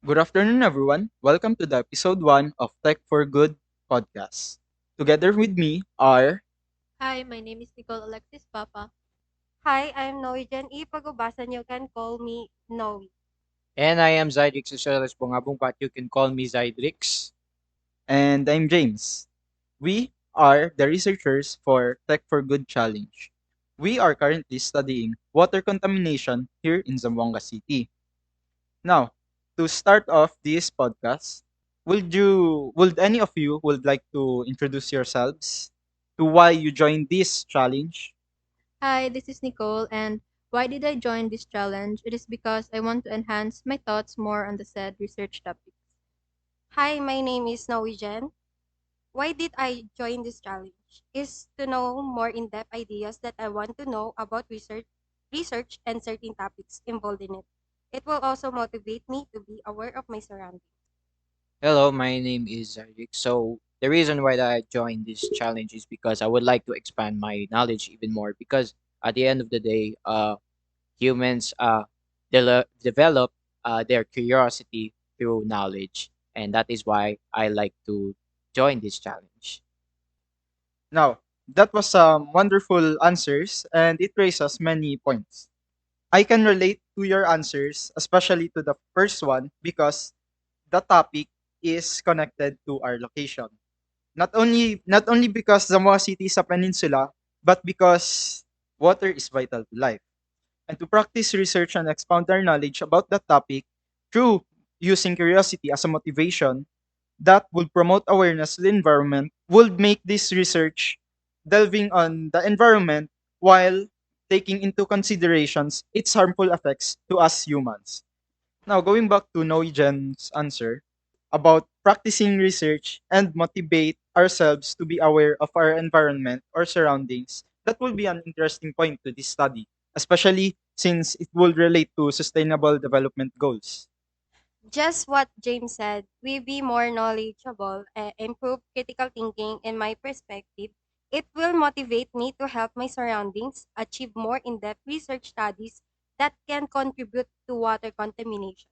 Good afternoon, everyone. Welcome to the episode 1 of Tech for Good podcast. Together with me are, Hi, my name is Nicole Alexis Papa. Hi, I'm Noegen. Paghubasan. You can call me Noe. And I am Zydrix Socialis Bungabung, but you can call me Zydrix. and I'm James. We are the researchers for Tech for Good Challenge. We are currently studying water contamination here in Zamboanga City. Now, to start off this podcast, would any of you would like to introduce yourselves to why you joined this challenge? Hi, this is Nicole, and why did I join this challenge? It is because I want to enhance my thoughts more on the said research topics. Hi, my name is Noegen. Why did I join this challenge? Is to know more in-depth ideas that I want to know about research and certain topics involved in it. It will also motivate me to be aware of my surroundings. Hello, my name is Zydrix. So the reason why I joined this challenge is because I would like to expand my knowledge even more. Because at the end of the day, humans develop their curiosity through knowledge, and that is why I like to join this challenge. Now, that was some wonderful answers and it raises many points. I can relate to your answers, especially to the first one, because the topic is connected to our location. Not only because Zamboanga City is a peninsula, but because water is vital to life. And to practice research and expound our knowledge about that topic through using curiosity as a motivation that would promote awareness of the environment would make this research delving on the environment while taking into considerations its harmful effects to us humans. Now, going back to Noijen's answer about practicing research and motivate ourselves to be aware of our environment or surroundings, that will be an interesting point to this study, especially since it will relate to sustainable development goals. Just what James said, we be more knowledgeable, improve critical thinking, in my perspective. It will motivate me to help my surroundings achieve more in-depth research studies that can contribute to water contamination.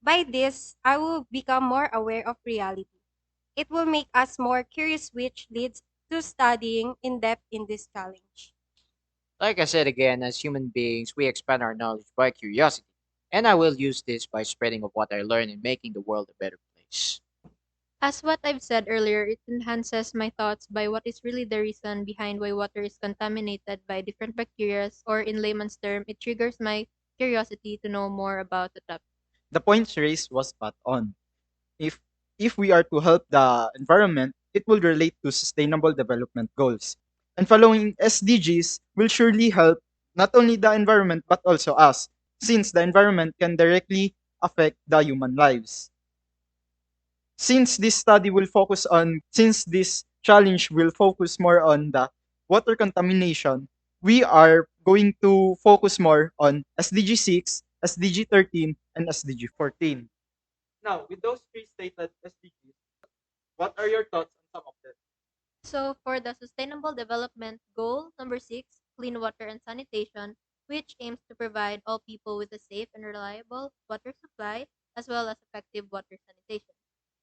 By this, I will become more aware of reality. It will make us more curious, which leads to studying in depth in this challenge. Like I said again, as human beings, we expand our knowledge by curiosity, and I will use this by spreading of what I learn and making the world a better place. As what I've said earlier, it enhances my thoughts by what is really the reason behind why water is contaminated by different bacteria, or in layman's term, it triggers my curiosity to know more about the topic. The points raised was spot on. If if we are to help the environment, it will relate to sustainable development goals. And following SDGs will surely help not only the environment but also us, since the environment can directly affect the human lives. Since this challenge will focus more on the water contamination, we are going to focus more on SDG 6, SDG 13, and SDG 14. Now, with those three stated SDGs, what are your thoughts on some of them? So, for the Sustainable Development Goal number 6, clean water and sanitation, which aims to provide all people with a safe and reliable water supply as well as effective water sanitation.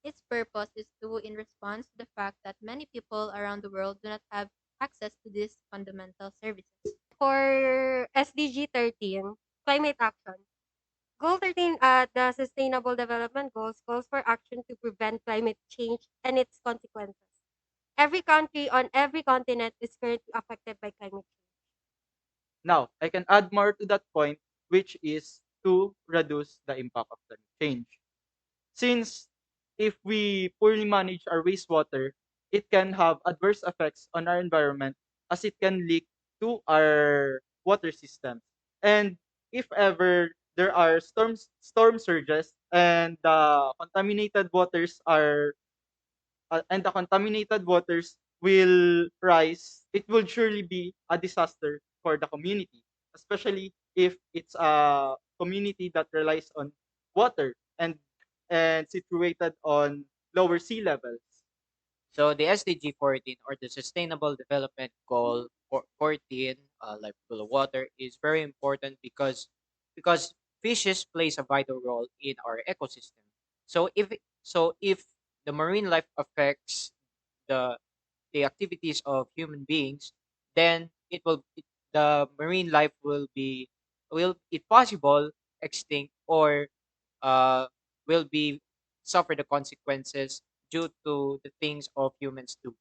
Its purpose is to, in response to the fact that many people around the world do not have access to these fundamental services. For SDG 13, climate action. Goal 13 the Sustainable Development Goals calls for action to prevent climate change and its consequences. Every country on every continent is currently affected by climate change. Now, I can add more to that point, which is to reduce the impact of climate change. Since if we poorly manage our wastewater, it can have adverse effects on our environment as it can leak to our water system. And if ever there are storm surges and the contaminated waters will rise, it will surely be a disaster for the community, especially if it's a community that relies on water and situated on lower sea levels. So the SDG 14, or the Sustainable Development Goal 14, like full of water, is very important because fishes plays a vital role in our ecosystem. So if the marine life affects the the activities of human beings, then the marine life will it possible extinct, or uh, will be suffer the consequences due to the things of humans do.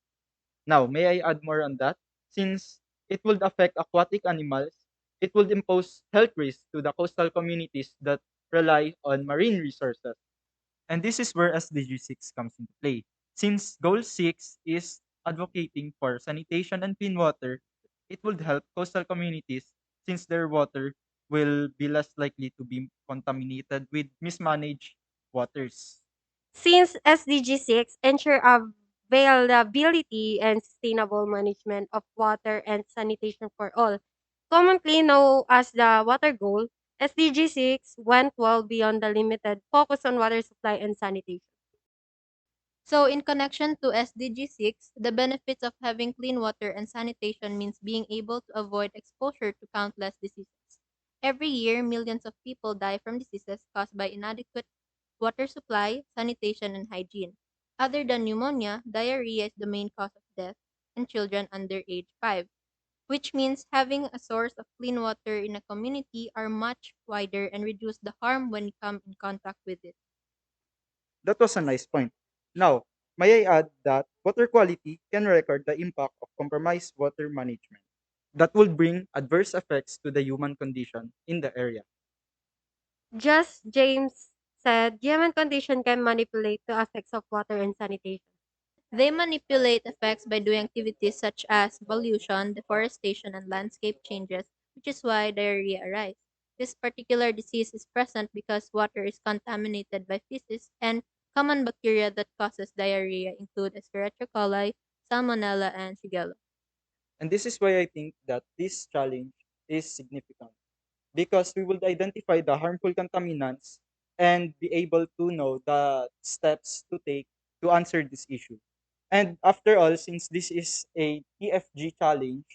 Now, may I add more on that? Since it would affect aquatic animals, it would impose health risks to the coastal communities that rely on marine resources. And this is where SDG 6 comes into play. Since Goal 6 is advocating for sanitation and clean water, it would help coastal communities since their water will be less likely to be contaminated with mismanaged waters. Since SDG 6 ensure availability and sustainable management of water and sanitation for all, commonly known as the water goal, SDG 6 went well beyond the limited focus on water supply and sanitation. So, in connection to SDG 6, the benefits of having clean water and sanitation means being able to avoid exposure to countless diseases. Every year, millions of people die from diseases caused by inadequate water supply, sanitation, and hygiene. Other than pneumonia, diarrhea is the main cause of death in children under age 5, which means having a source of clean water in a community are much wider and reduce the harm when you come in contact with it. That was a nice point. Now, may I add that water quality can record the impact of compromised water management that will bring adverse effects to the human condition in the area. Just James said, human condition can manipulate the effects of water and sanitation. They manipulate effects by doing activities such as pollution, deforestation, and landscape changes, which is why diarrhea arises. This particular disease is present because water is contaminated by feces, and common bacteria that causes diarrhea include Escherichia coli, Salmonella, and Shigella. And this is why I think that this challenge is significant because we will identify the harmful contaminants and be able to know the steps to take to answer this issue. And after all, since this is a TFG challenge,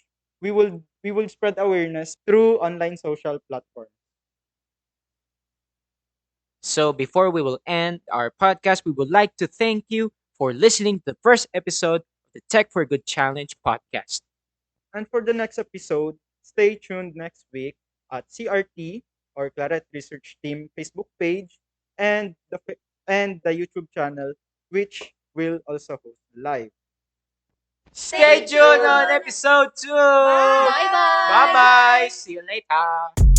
we will spread awareness through online social platforms. So before we will end our podcast, we would like to thank you for listening to the first episode of the Tech for Good Challenge podcast. And for the next episode, stay tuned next week at CRT or Claret Research Team Facebook page and the YouTube channel, which will also host live. Stay tuned on episode 2. Bye Bye bye! bye. See you later.